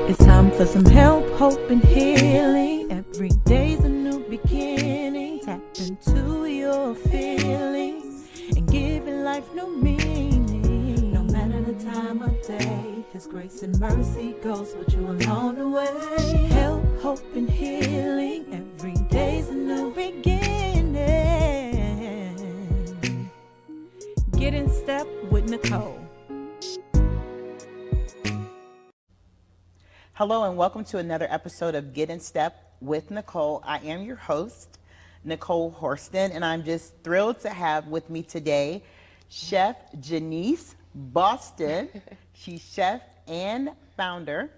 It's time for some help, hope, and healing. Every day's a new beginning. Tap into your feelings and giving life new meaning. No matter the time of day, His grace and mercy goes with you along the way. Help, hope, and healing. Every day's a new beginning. Get in step with Nicole. Hello and welcome to another episode of Get in Step with Nicole. I am your host, Nicole Horston, and I'm just thrilled to have with me today Chef Janese Boston. She's chef and founder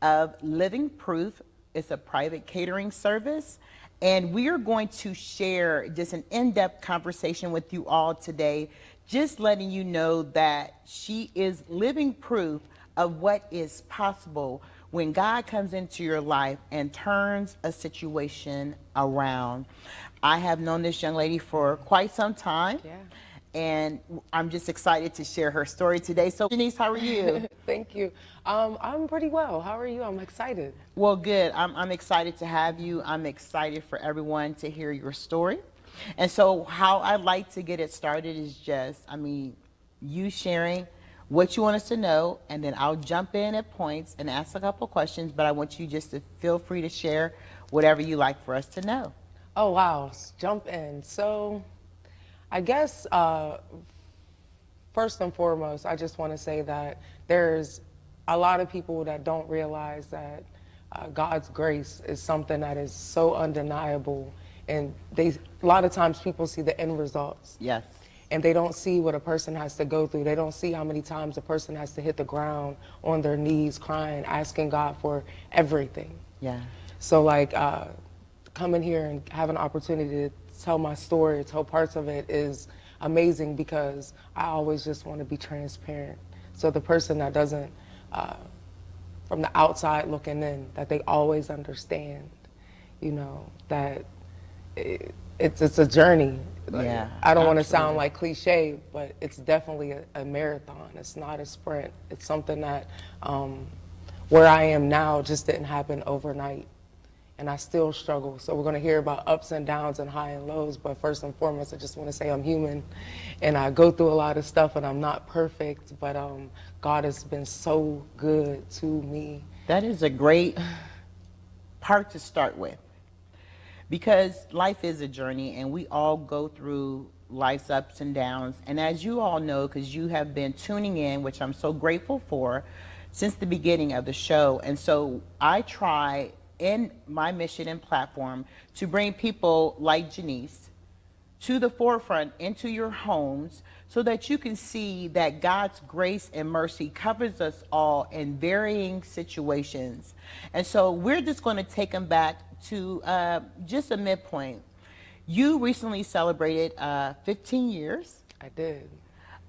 of Living Proof. It's a private catering service, and we are going to share just an in-depth conversation with you all today, just letting you know that she is living proof of what is possible when God comes into your life and turns a situation around. I have known this young lady for quite some time, and I'm just excited to share her story today. So, Janese, how are you? Thank you. I'm pretty well. How are you? I'm excited. Well, good. I'm excited to have you. I'm excited for everyone to hear your story. And so how I like to get it started is just, you sharing what you want us to know, and then I'll jump in at points and ask a couple questions, but I want you just to feel free to share whatever you like for us to know. Oh, wow. Jump in. So I guess first and foremost, I just want to say that there's a lot of people that don't realize that God's grace is something that is so undeniable, and a lot of times people see the end results. Yes. And they don't see what a person has to go through. They don't see how many times a person has to hit the ground on their knees crying, asking God for everything. Yeah. So like coming here and have an opportunity to tell my story, tell parts of it is amazing, because I always just want to be transparent. So the person that doesn't, from the outside looking in, that they always understand, that it's a journey. Yeah, I don't want to sound like cliche, but it's definitely a marathon. It's not a sprint. It's something that where I am now just didn't happen overnight, and I still struggle. So we're going to hear about ups and downs and high and lows, but first and foremost, I just want to say I'm human, and I go through a lot of stuff, and I'm not perfect, but God has been so good to me. That is a great part to start with, because life is a journey, and we all go through life's ups and downs. And as you all know, because you have been tuning in, which I'm so grateful for, since the beginning of the show. And so I try in my mission and platform to bring people like Janese to the forefront, into your homes, so that you can see that God's grace and mercy covers us all in varying situations. And so we're just going to take them back to just a midpoint. You recently celebrated 15 years. I did.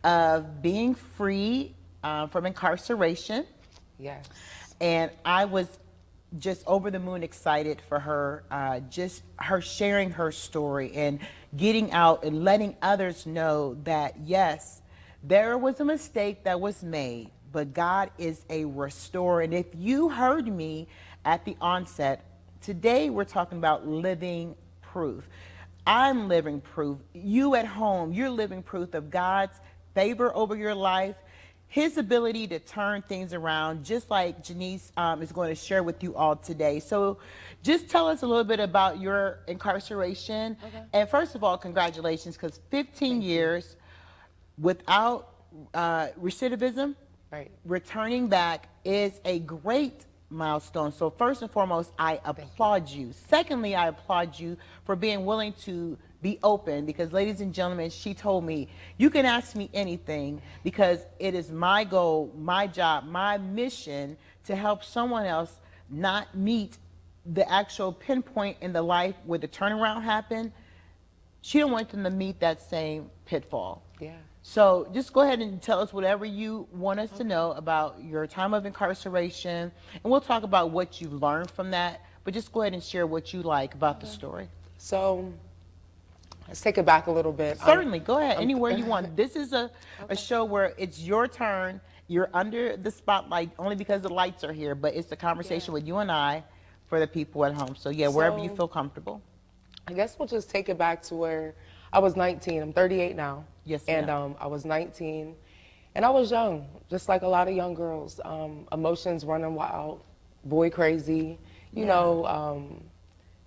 Of being free from incarceration. Yes. And I was just over the moon excited for her, just her sharing her story and getting out and letting others know that, yes, there was a mistake that was made, but God is a restorer. And if you heard me at the onset, today we're talking about living proof. I'm living proof. You at home, you're living proof of God's favor over your life, His ability to turn things around, just like Janese is going to share with you all today. So just tell us a little bit about your incarceration. Okay. And first of all, congratulations, because 15 years without recidivism, right, returning back is a great milestone. So first and foremost, I applaud you. Secondly, I applaud you for being willing to be open, because ladies and gentlemen, she told me, you can ask me anything, because it is my goal, my job, my mission to help someone else not meet the actual pinpoint in the life where the turnaround happened. She don't want them to meet that same pitfall. Yeah. So just go ahead and tell us whatever you want us to know about your time of incarceration, and we'll talk about what you've learned from that, but just go ahead and share what you like about the story. So let's take it back a little bit. Certainly, go ahead, anywhere you want. This is a show where it's your turn, You're under the spotlight only because the lights are here, but it's a conversation with you and I for the people at home. So yeah, wherever you So- feel comfortable. I guess we'll just take it back to where I was 19. I'm 38 now. Yes, And ma'am. I was 19, and I was young, just like a lot of young girls. Emotions running wild, boy crazy, you know,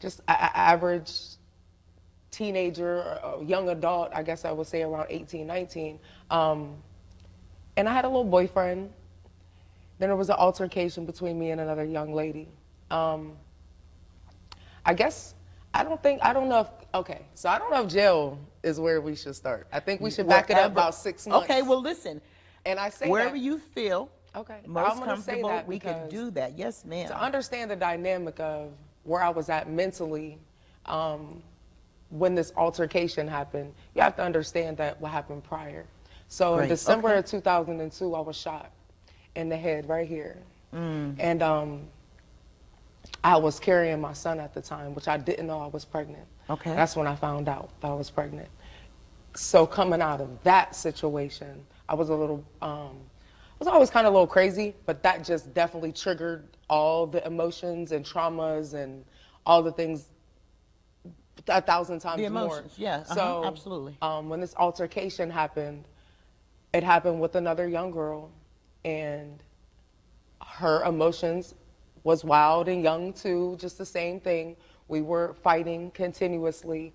just average teenager or young adult, I guess I would say around 18, 19. And I had a little boyfriend. Then there was an altercation between me and another young lady. I guess, I don't know if, okay, so I don't know if jail is where we should start. I think we should back it up about 6 months. Okay, well listen, And I say wherever that, you feel okay, most I'm gonna say comfortable, that we can because do that. Yes, ma'am. to understand the dynamic of where I was at mentally, when this altercation happened, you have to understand that what happened prior. So Great, in December okay. of 2002, I was shot in the head right here. And I was carrying my son at the time, which I didn't know I was pregnant. Okay. That's when I found out that I was pregnant. So coming out of that situation, I was a little, I was always kind of a little crazy, but that just definitely triggered all the emotions and traumas and all the things 1,000 times The more. emotions, yeah, So absolutely. when this altercation happened, it happened with another young girl, and her emotions was wild and young too, just the same thing. We were fighting continuously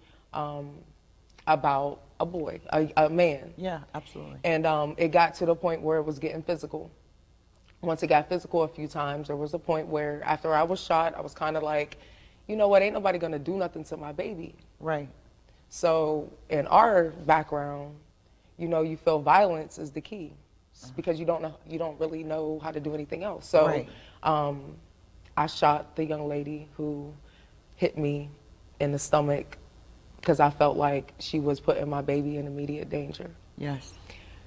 about a boy, a man. Yeah, absolutely. And it got to the point where it was getting physical. Once it got physical a few times, there was a point where after I was shot, I was kind of like, you know what, ain't nobody gonna do nothing to my baby. Right. So in our background, you know, you feel violence is the key. It's because you don't really know how to do anything else. So Right. I shot the young lady who hit me in the stomach because I felt like she was putting my baby in immediate danger. Yes.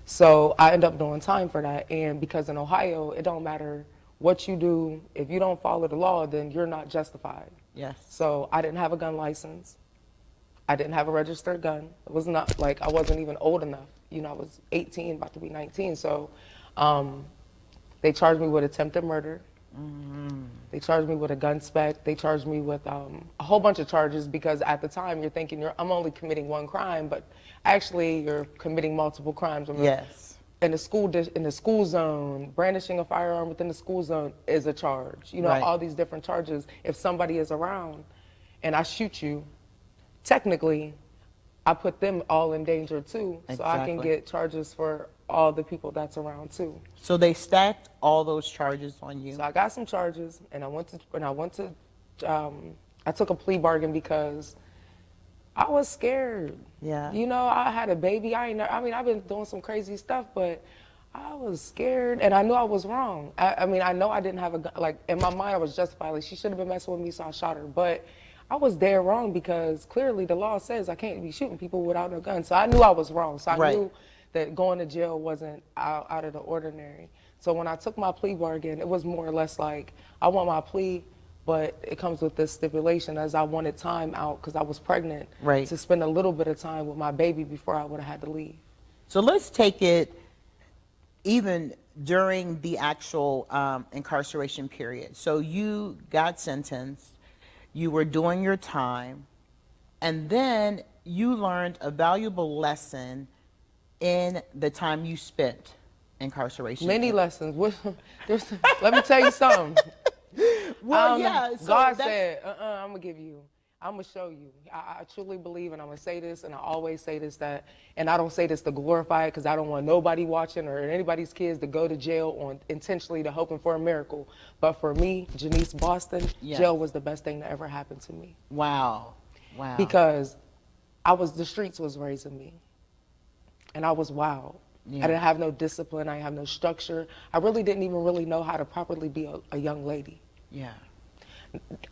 So I ended up doing time for that. And because in Ohio, it don't matter what you do. If you don't follow the law, then you're not justified. Yes. So I didn't have a gun license. I didn't have a registered gun. It was not like I wasn't even old enough. You know, I was 18, about to be 19. So they charged me with attempted murder. They charged me with a gun spec. They charged me with a whole bunch of charges because at the time you're thinking I'm only committing one crime, but actually you're committing multiple crimes. Yes. In the school zone, brandishing a firearm within the school zone is a charge. You know, Right. all these different charges. If somebody is around and I shoot you, technically, I put them all in danger too. So I can Exactly. get charges for all the people that's around too. So they stacked all those charges on you. So I got some charges, and I took a plea bargain because I was scared. Yeah. You know, I had a baby. I've been doing some crazy stuff, but I was scared, and I knew I was wrong. I know I didn't have a gun. Like, in my mind, I was justified. Like, she should have been messing with me, so I shot her. But I was dead wrong because clearly the law says I can't be shooting people without no gun. So I knew I was wrong. So I Right. knew that going to jail wasn't out of the ordinary. So when I took my plea bargain, it was more or less like, I want my plea, but it comes with this stipulation as I wanted time out because I was pregnant, Right. to spend a little bit of time with my baby before I would have had to leave. So let's take it even during the actual incarceration period. So you got sentenced, you were doing your time, and then you learned a valuable lesson in the time you spent incarceration. Many lessons. Let me tell you something. Well, yeah. So God that's- said, I'm gonna show you. I truly believe, and I'm gonna say this, and I always say this, and I don't say this to glorify it because I don't want nobody watching or anybody's kids to go to jail intentionally to hoping for a miracle. But for me, Janese Boston, Yes. jail was the best thing that ever happened to me. Wow. Wow. Because the streets was raising me, and I was wild. Yeah. I didn't have no discipline. I didn't have no structure. I really didn't even really know how to properly be a young lady. Yeah.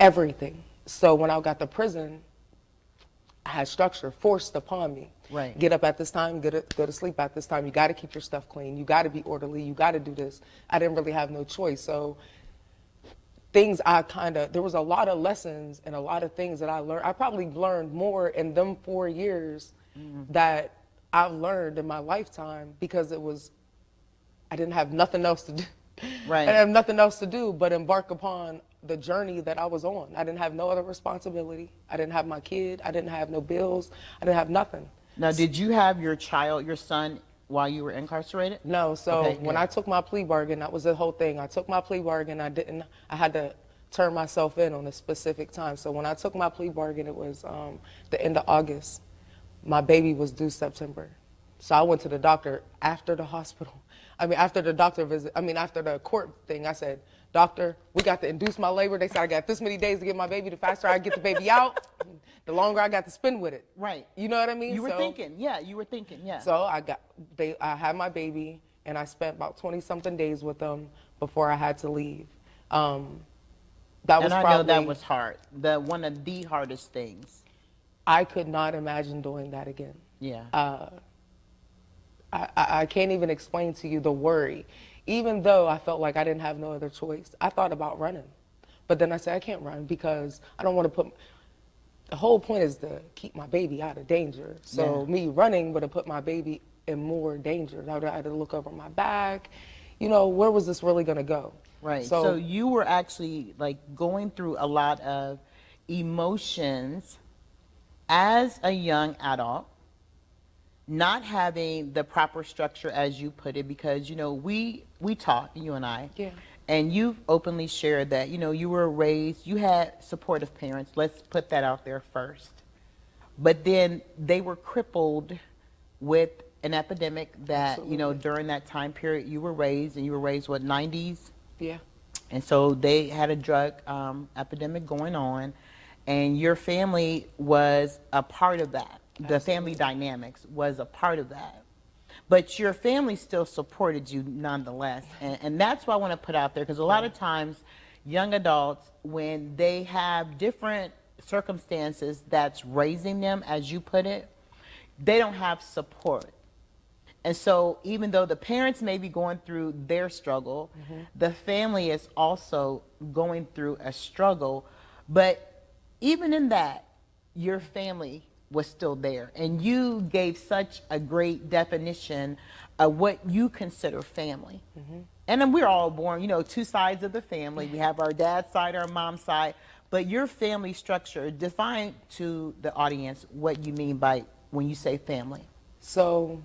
Everything. So when I got to prison, I had structure forced upon me. Right. Get up at this time, go to sleep at this time. You got to keep your stuff clean. You got to be orderly. You got to do this. I didn't really have no choice. So there was a lot of lessons and a lot of things that I learned. I probably learned more in them 4 years that I've learned in my lifetime because it was I didn't have nothing else to do. Right. I didn't have nothing else to do but embark upon the journey that I was on. I didn't have no other responsibility. I didn't have my kid. I didn't have no bills. I didn't have nothing. Now, did you have your son, while you were incarcerated? No, so Okay, when good. I took my plea bargain, that was the whole thing. I took my plea bargain. I had to turn myself in on a specific time. So when I took my plea bargain, it was the end of August. My baby was due September. So I went to the doctor after the hospital. After the doctor visit, after the court thing, I said, doctor, we got to induce my labor. They said I got this many days to get my baby. The faster I get the baby out, the longer I got to spend with it. Right. You know what I mean? You were thinking, yeah. So I had my baby, and I spent about 20-something days with them before I had to leave. That was I probably, know that was hard. One of the hardest things. I could not imagine doing that again. Yeah. I can't even explain to you the worry. Even though I felt like I didn't have no other choice, I thought about running. But then I said, I can't run because I don't want to put, the whole point is to keep my baby out of danger. So me running would have put my baby in more danger. I would have had to look over my back. You know, where was this really going to go? Right. So you were actually like going through a lot of emotions as a young adult, not having the proper structure, as you put it, because, you know, we talk, you and I. Yeah. And you've openly shared that, you know, you were raised, you had supportive parents. Let's put that out there first. But then they were crippled with an epidemic that, Absolutely. you know, during that time period you were raised, and you were raised, what, 90s? Yeah. And so they had a drug epidemic going on, and your family was a part of that. The family dynamics was a part of that. But your family still supported you nonetheless. And that's what I want to put out there, because a lot of times young adults, when they have different circumstances that's raising them, as you put it, they don't have support. And so even though the parents may be going through their struggle, the family is also going through a struggle. But even in that, your family was still there. And you gave such a great definition of what you consider family. And then we're all born, you know, two sides of the family. We have our dad's side, our mom's side. But your family structure, define to the audience what you mean by when you say family. So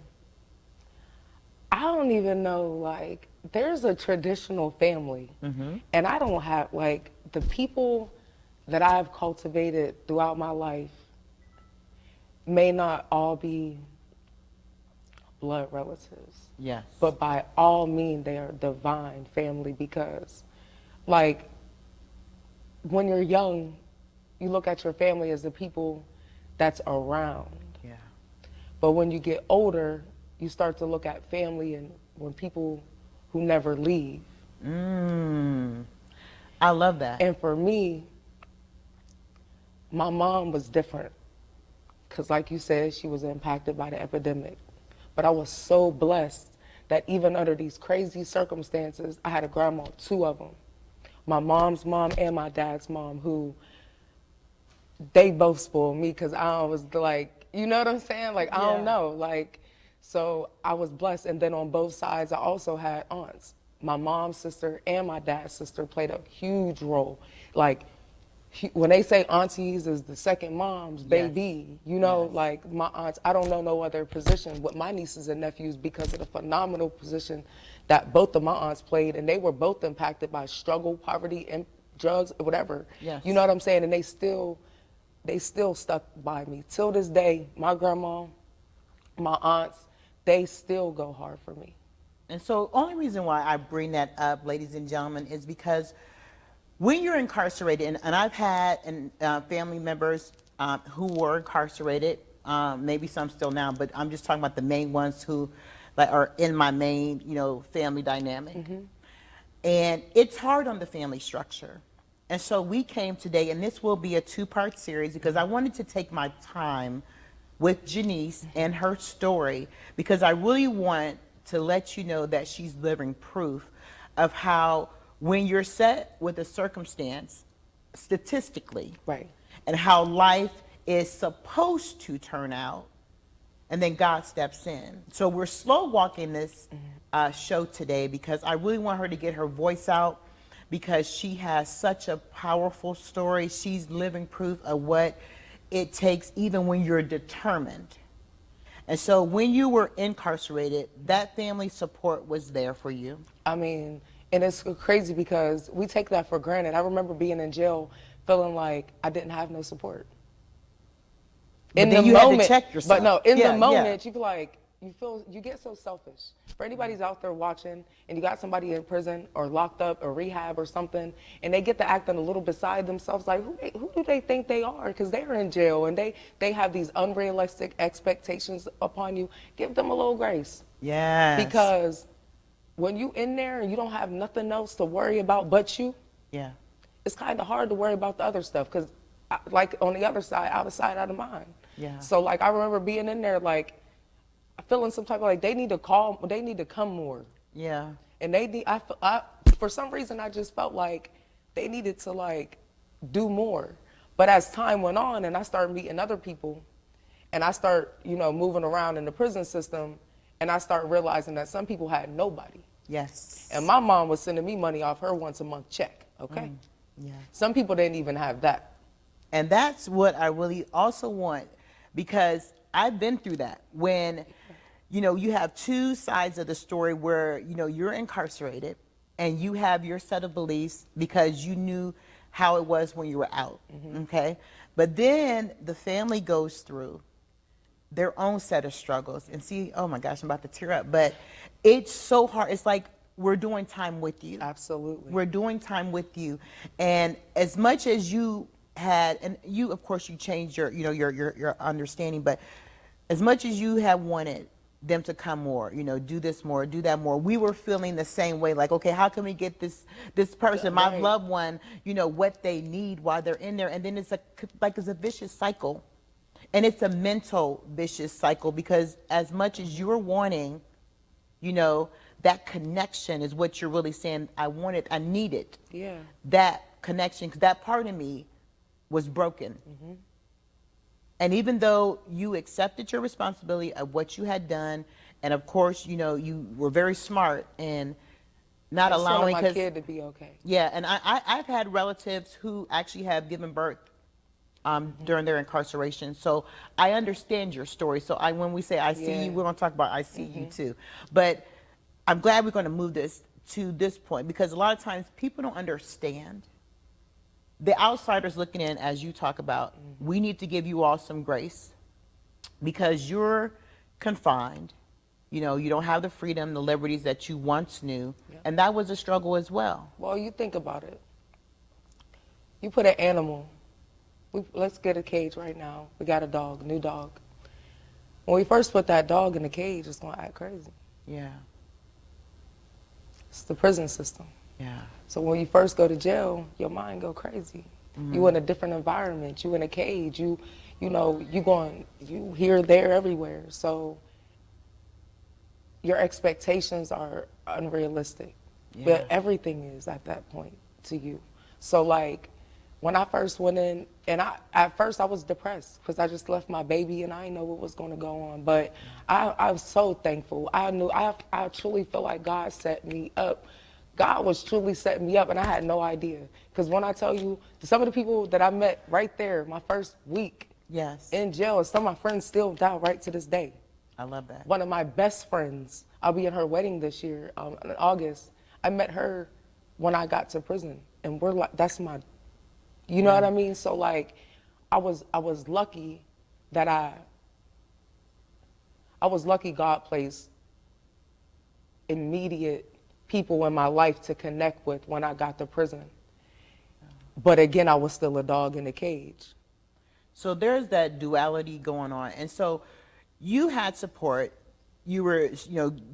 I don't even know, like, there's a traditional family. And I don't have, like, the people that I've cultivated throughout my life may not all be blood relatives. Yes. But by all means, they are divine family, because, like, when you're young, you look at your family as the people that's around. Yeah. But when you get older, you start to look at family and when people who never leave. I love that. And for me, my mom was different, because like you said, she was impacted by the epidemic. But I was so blessed that even under these crazy circumstances, I had a grandma, two of them. My mom's mom and my dad's mom, who they both spoiled me, because I was like, you know what I'm saying? Like, I don't know. Like, so I was blessed. And then on both sides, I also had aunts. My mom's sister and my dad's sister played a huge role. Like, when they say aunties is the second mom's baby, you know, like my aunts, I don't know no other position with my nieces and nephews because of the phenomenal position that both of my aunts played. And they were both impacted by struggle, poverty, and drugs, whatever. Yes. You know what I'm saying? And they still stuck by me. Till this day, my grandma, my aunts, they still go hard for me. And so only reason why I bring that up, ladies and gentlemen, is because when you're incarcerated, and I've had family members who were incarcerated, maybe some still now, but I'm just talking about the main ones who are in my main, you know, family dynamic. And it's hard on the family structure. And so we came today, and this will be a two-part series, because I wanted to take my time with Janese and her story, because I really want to let you know that she's living proof of how, when you're set with a circumstance, statistically, Right. and how life is supposed to turn out, and then God steps in. So we're slow walking this show today because I really want her to get her voice out, because she has such a powerful story. She's living proof of what it takes even when you're determined. And so when you were incarcerated, that family support was there for you. I mean, and it's crazy because we take that for granted. I remember being in jail feeling like I didn't have no support. But then you had to check yourself. But no, in Yeah, the moment, yeah. you feel like, you get so selfish. For anybody's out there watching and you got somebody in prison or locked up or rehab or something, and they get to acting a little beside themselves, like who do they think they are? Because they're in jail and they have these unrealistic expectations upon you. Give them a little grace. Yes. Because when you in there and you don't have nothing else to worry about but you, Yeah. it's kind of hard to worry about the other stuff, because like on the other side, out of sight, out of mind. Yeah. So like I remember being in there like feeling some type of like they need to come more. Yeah. And they need, for some reason I just felt like they needed to like do more. But as time went on and I started meeting other people and I start, moving around in the prison system, and I start realizing that some people had nobody. Yes. And my mom was sending me money off her once a month check, okay? Yeah. Some people didn't even have that. And that's what I really also want, because I've been through that. When, you have two sides of the story where, you're incarcerated and you have your set of beliefs because you knew how it was when you were out, okay? But then the family goes through their own set of struggles and see, oh my gosh, I'm about to tear up. But it's so hard. It's like we're doing time with you. Absolutely. We're doing time with you. And as much as you had, and you, of course, you changed your, your understanding, but as much as you have wanted them to come more, do this more, do that more, we were feeling the same way, like, okay, how can we get this person, my Right. loved one, what they need while they're in there? And then it's it's a vicious cycle. And it's a mental vicious cycle, because as much as you're wanting, that connection is what you're really saying, I needed. Yeah. That connection, because that part of me was broken. And even though you accepted your responsibility of what you had done, and of course, you were very smart and not I just wanted allowing, my kid to be okay. yeah, and I've had relatives who actually have given birth during their incarceration. So I understand your story. So when we say I see Yeah. you, we're going to talk about I see you too. But I'm glad we're going to move this to this point, because a lot of times people don't understand. The outsiders looking in, as you talk about, we need to give you all some grace because you're confined. You don't have the freedom, the liberties that you once knew. Yep. And that was a struggle as well. Well, you think about it. You put an animal, let's get a cage right now. We got a dog, new dog. When we first put that dog in the cage, it's going to act crazy. Yeah. It's the prison system. Yeah. So when you first go to jail, your mind go crazy. You in a different environment. You in a cage. You here, there, everywhere. So your expectations are unrealistic. Yeah. But everything is at that point to you. So like when I first went in, and at first I was depressed because I just left my baby and I didn't know what was going to go on. But I was so thankful. I truly feel like God set me up. God was truly setting me up, and I had no idea. Because when I tell you, some of the people that I met right there, my first week Yes. in jail, and some of my friends still down right to this day. I love that. One of my best friends, I'll be at her wedding this year in August. I met her when I got to prison, and we're like, that's my, you know what I mean? So like, I was lucky that I was lucky God placed immediate people in my life to connect with when I got to prison. But again, I was still a dog in a cage. So there's that duality going on. And so you had support. You were,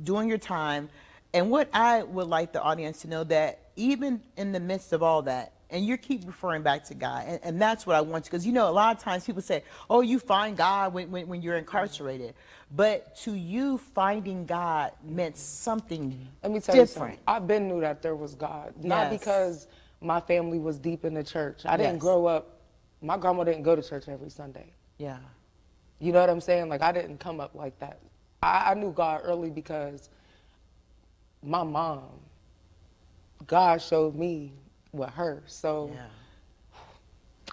doing your time. And what I would like the audience to know, that even in the midst of all that, and you keep referring back to God, and that's what I want you, because a lot of times people say, oh, you find God when you're incarcerated. But to you, finding God meant something Let me tell you different. something. I've been knew that there was God. Not Yes. because my family was deep in the church. I didn't Yes. grow up, my grandma didn't go to church every Sunday. Yeah. You know what I'm saying? Like, I didn't come up like that. I knew God early because my mom, God showed me with her. So, Yeah.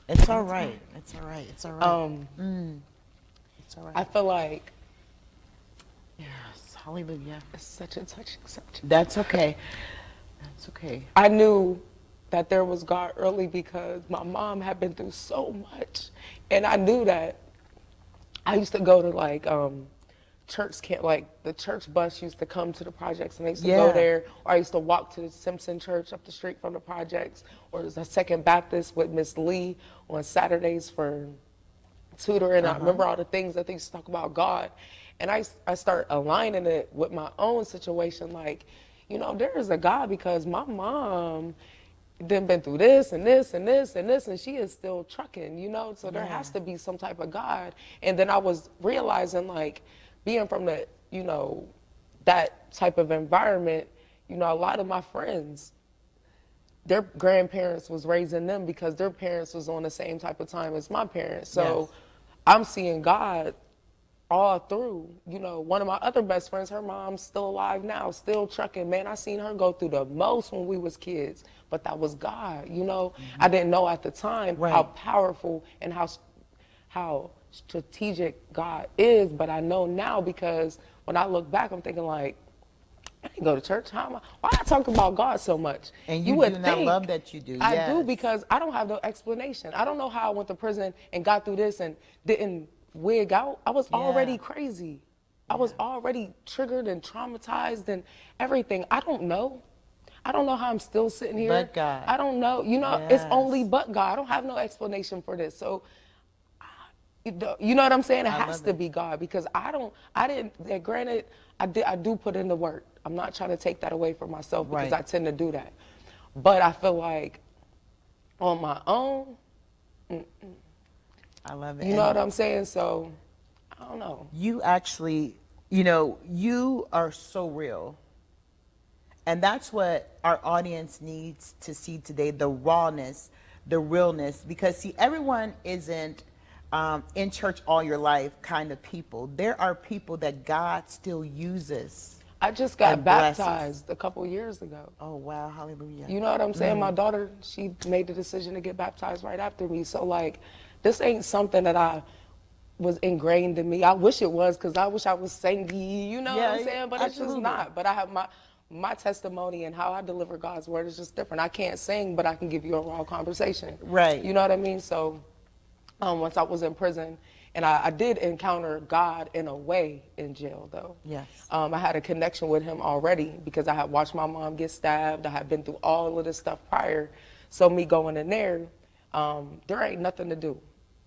It's all right. It's all right. It's all right. It's all right. I feel like Yes. Hallelujah. it's such a touching subject. That's okay. That's okay. I knew that there was God early because my mom had been through so much. And I knew that I used to go to like church camp, like the church bus used to come to the projects and I used to go Yeah. there, or I used to walk to the Simpson Church up the street from the projects, or there's a Second Baptist with Miss Lee on Saturdays for tutoring. I remember all the things that they used to talk about God. And I start aligning it with my own situation. Like, you know, there is a God because my mom then been through this and this and this and this, and she is still trucking, you know? So there has to be some type of God. And then I was realizing, like, being from the, you know, that type of environment, you know, a lot of my friends, their grandparents was raising them because their parents was on the same type of time as my parents. So I'm seeing God all through. You know, one of my other best friends, her mom's still alive now, still trucking. Man, I seen her go through the most when we was kids, but that was God, you know. I didn't know at the time how powerful and how strategic God is, but I know now because when I look back, I'm thinking like, I didn't go to church. Why I talk about God so much? And you would do, and I think love that you do. I do Yes. because I don't have no explanation. I don't know how I went to prison and got through this and didn't wig out. I was already crazy. I was already triggered and traumatized and everything. I don't know. I don't know how I'm still sitting here. But God. I don't know. You know, it's Yes. only but God. I don't have no explanation for this. So, you know what I'm saying? It has to be God because granted, I do put in the work. I'm not trying to take that away from myself because I tend to do that. But I feel like on my own, I love it. you know what I'm saying? So, I don't know. You actually, you know, you are so real. And that's what our audience needs to see today, the rawness, the realness. Because, see, everyone isn't in church all your life kind of people. There are people that God still uses. I just got and blesses. baptized a couple years ago. Oh, wow. Hallelujah. You know what I'm saying? My daughter, she made the decision to get baptized right after me. So, like, this ain't something that I was ingrained in me. I wish it was because I wish I was sangy, you know what I'm saying? But it's just not. But I have my testimony and how I deliver God's word is just different. I can't sing, but I can give you a raw conversation. Right. You know what I mean? So once I was in prison, and I did encounter God in a way in jail, though. Yes. I had a connection with him already because I had watched my mom get stabbed. I had been through all of this stuff prior. So me going in there, there ain't nothing to do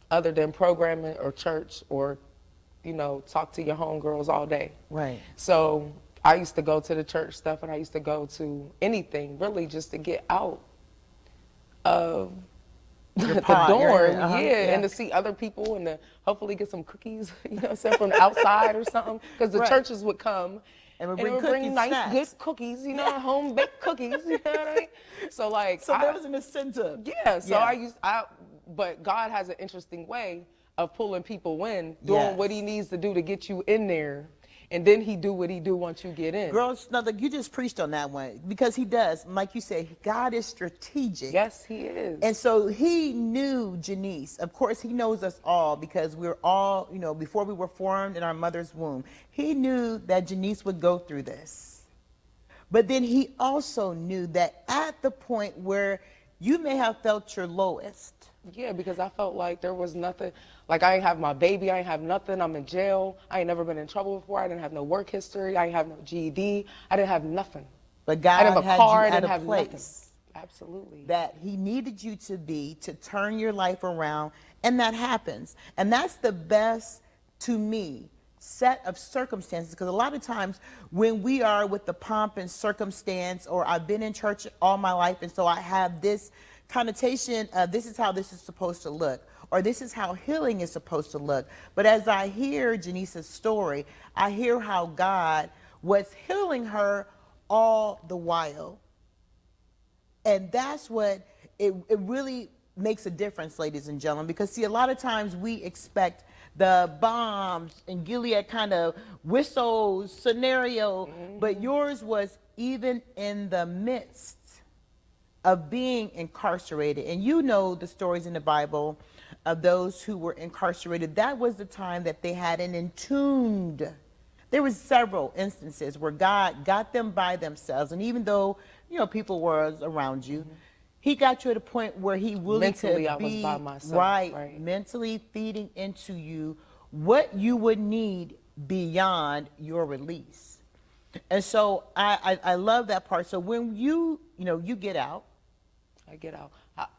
other than programming or church or, you know, talk to your homegirls all day. Right. So I used to go to the church stuff and I used to go to anything really just to get out of the dorm, and to see other people and to hopefully get some cookies, you know what I'm saying, from the outside or something, because the churches would come and it would bring nice, snacks. Good cookies, you know, home baked cookies, you know what I mean? So like, there was an incentive. Yeah, so but God has an interesting way of pulling people in, doing what he needs to do to get you in there. And then he do what he do once you get in. Girls, no, you just preached on that one because he does. Like you said, God is strategic. Yes, he is. And so he knew Janese. Of course, he knows us all because we're all, you know, before we were formed in our mother's womb. He knew that Janese would go through this. But then he also knew that at the point where you may have felt your lowest. Yeah, because I felt like there was nothing. Like, I ain't have my baby, I ain't have nothing, I'm in jail, I ain't never been in trouble before, I didn't have no work history, I ain't have no GED, I didn't have nothing. But God I didn't have a had car, you I at didn't a have place nothing. Absolutely. that he needed you to be to turn your life around, and that happens. And that's the best, to me, set of circumstances, because a lot of times when we are with the pomp and circumstance, or I've been in church all my life and so I have this connotation of this is how this is supposed to look, or this is how healing is supposed to look. But as I hear Janese's story, I hear how God was healing her all the while. And that's what it really makes a difference, ladies and gentlemen, because see, a lot of times we expect the bombs and Gilead kind of whistle scenario, but yours was even in the midst of being incarcerated. And you know the stories in the Bible of those who were incarcerated. That was the time that they had an entombed. There was several instances where God got them by themselves, and even though people were around you, He got you at a point where He really Mentally, could I was be by myself, right, mentally feeding into you what you would need beyond your release. And so I love that part. So when you get out, I get out.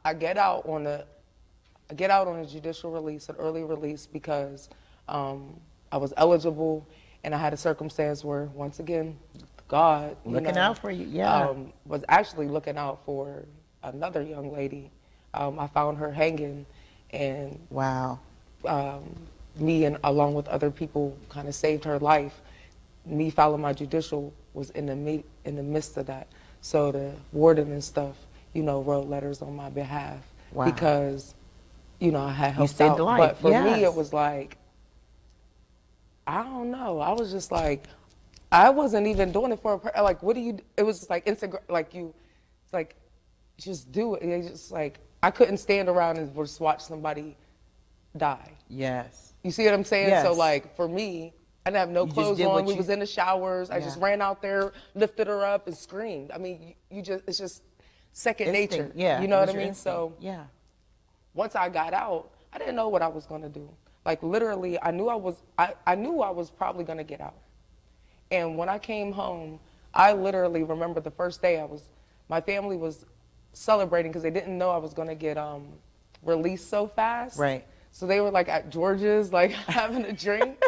I get out on a judicial release, an early release, because I was eligible, and I had a circumstance where, once again, God looking out for you, was actually looking out for another young lady. I found her hanging, and wow, me and along with other people kind of saved her life. Me filing my judicial was in the midst of that. So the warden and stuff, wrote letters on my behalf because, I had helped out. But for me, it was like, I don't know. I was just like, I wasn't even doing it for like, what do you? It was just like Instagram, it's like, just do it. It's just like, I couldn't stand around and just watch somebody die. Yes. You see what I'm saying? Yes. So like, for me, I didn't have no clothes on. We was in the showers. I just ran out there, lifted her up, and screamed. I mean, it's just second nature. Yeah. You know what I mean? Instinct. So yeah. Once I got out, I didn't know what I was gonna do. Like literally, I knew I was probably gonna get out. And when I came home, I literally remember the first day my family was celebrating because they didn't know I was gonna get released so fast. Right. So they were like at George's, like having a drink.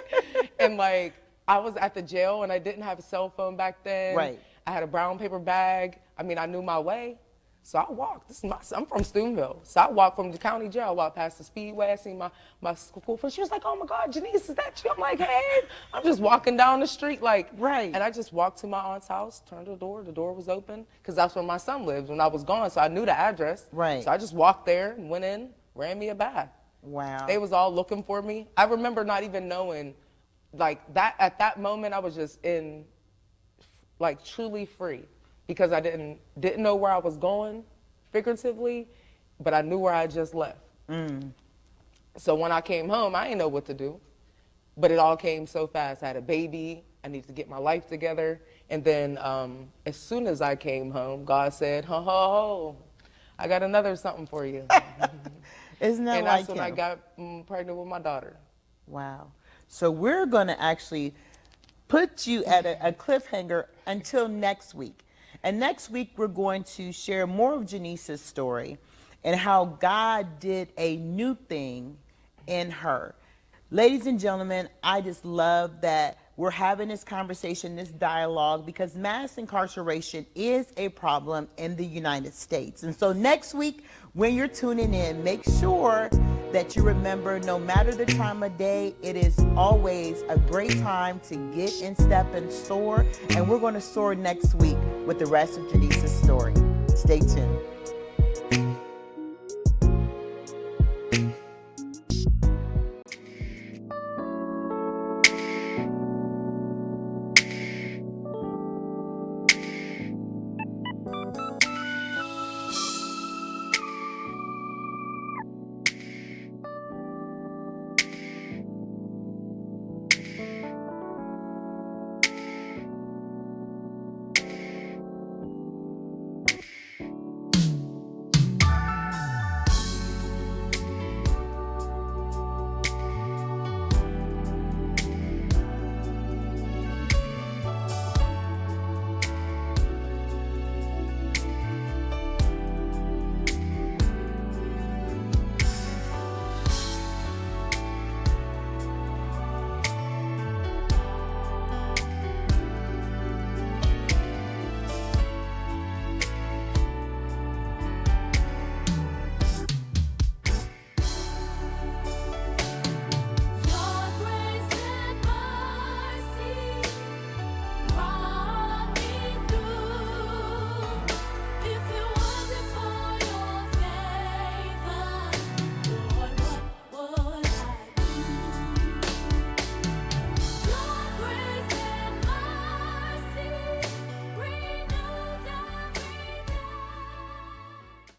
And like, I was at the jail and I didn't have a cell phone back then. Right. I had a brown paper bag. I mean, I knew my way. So I walked. I'm from Steubenville. So I walked from the county jail. I walked past the Speedway. I seen my school friend. She was like, oh my God, Janese, is that you? I'm like, hey. I'm just walking down the street like. Right. And I just walked to my aunt's house, turned the door. The door was open because that's where my son lived when I was gone. So I knew the address. Right. So I just walked there and went in, ran me a bath. Wow. They was all looking for me. I remember not even knowing, like that at that moment I was just in, like truly free, because I didn't know where I was going, figuratively, but I knew where I just left. So when I came home, I didn't know what to do, but it all came so fast. I had a baby. I needed to get my life together, and then as soon as I came home, God said, "Ho ho ho, I got another something for you." Isn't that and like that's when I got pregnant with my daughter. Wow. So we're going to actually put you at a cliffhanger until next week. And next week, we're going to share more of Janese's story and how God did a new thing in her. Ladies and gentlemen, I just love that we're having this conversation, this dialogue, because mass incarceration is a problem in the United States. And so next week, when you're tuning in, make sure that you remember, no matter the time of day, it is always a great time to get in step and soar. And we're going to soar next week with the rest of Janese's story. Stay tuned.